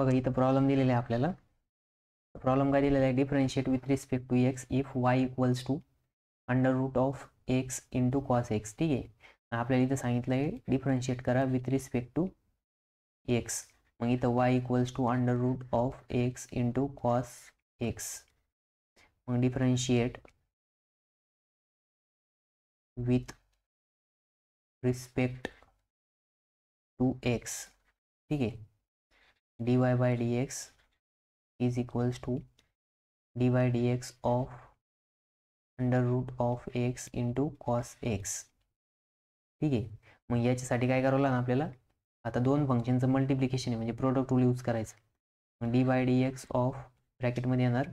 बघा इथं प्रॉब्लेम दिलेला आहे आपल्याला. प्रॉब्लेम काय दिलेला आहे, differentiate with respect to x if y equals to under root of x into cos x. ठीक आहे, आपल्याला इथं सांगितलं आहे डिफरन्शिएट करा विथ रिस्पेक्ट टू एक्स. मग इथं y equals to under root of x into cos x. मग differentiate with respect to x. ठीक आहे, dy by dx is equals to dy dx of under root of x into cos x. ठीक आहे, मग याच्यासाठी काय करावं लागेल आपल्याला, आता दोन फंक्शनचं मल्टिप्लिकेशन आहे म्हणजे प्रोडक्ट रूल यूज करायचं. मग dy dx ऑफ ब्रॅकेटमध्ये येणार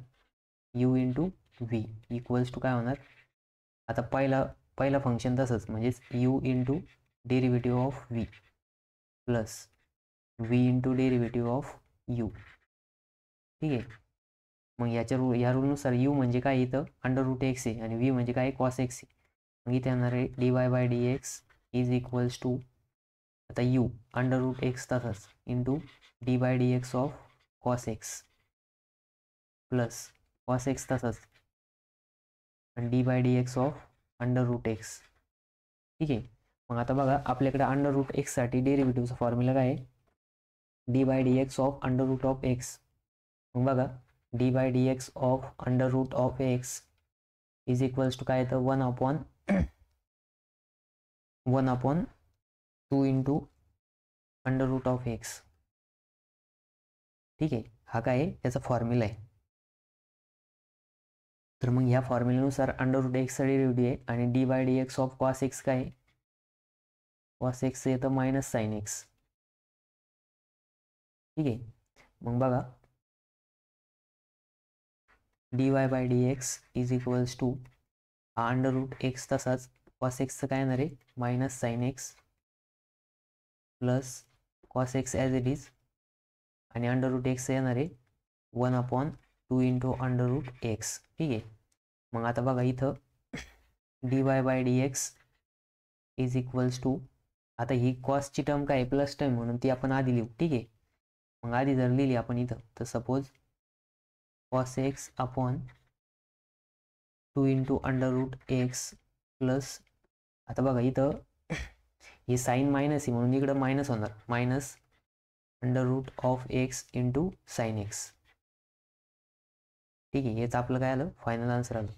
u into v equals to काय होणार, आता पहिला फंक्शन तसंच म्हणजेच u into derivative of v plus v into derivative of u. ठीक आहे, मग या रूलनुसार यू म्हणजे काय इथं अंडर रूट एक्स आहे आणि व्ही म्हणजे काय कॉस एक्स आहे. मग इथे येणार आहे dy by dx is equals to आता यू अंडर रूट एक्स तसंच into d by dx of cos x plus cos x तसंच आणि d by dx of under root x. ठीक आहे, मग आता बघा आपल्याकडे अंडर रूट एक्ससाठी डेरिव्हेटिव्हचा फॉर्म्युला काय आहे, d by dx of under root of x. मग बघा d by dx of under root of x is equals to काय येतं 1/2 into under root of x. ठीक आहे, हा काय आहे त्याचा फॉर्म्युला आहे. तर मग ह्या फॉर्म्युल्यानुसार अंडर रूट एक्सचा डेरिव्हेटिव्ह आहे आणि d by dx of cos x काय आहे, कॉस एक्स येतं मायनस साइन एक्स. ठीक आहे, मग बघा dy by dx is equals to under root x तसाच कॉस एक्सचं काय येणार आहे minus sine x plus cos x as it is आणि अंडर रूट एक्स येणार आहे 1/2 इंटू अंडर रूट एक्स. ठीक आहे, मग आता बघा इथं dy by dx is equals to आता ही कॉसची टर्म काय प्लस टर्म म्हणून ती आपण आधी लिहू. ठीक आहे, मग आधी जर लिहिली आपण इथं तर suppose cos x upon 2 into under root x plus आता बघा इथं ही साईन मायनस आहे म्हणून इकडं मायनस होणार minus under root of x into sine x. ठीक आहे, हेच आपलं काय आलं फायनल आन्सर आलं.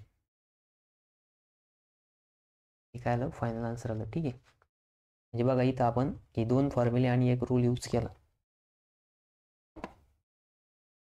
हे काय आलं फायनल आन्सर आलं. ठीक आहे, म्हणजे बघा इथं आपण हे दोन फॉर्म्युले आणि एक रूल यूज केला.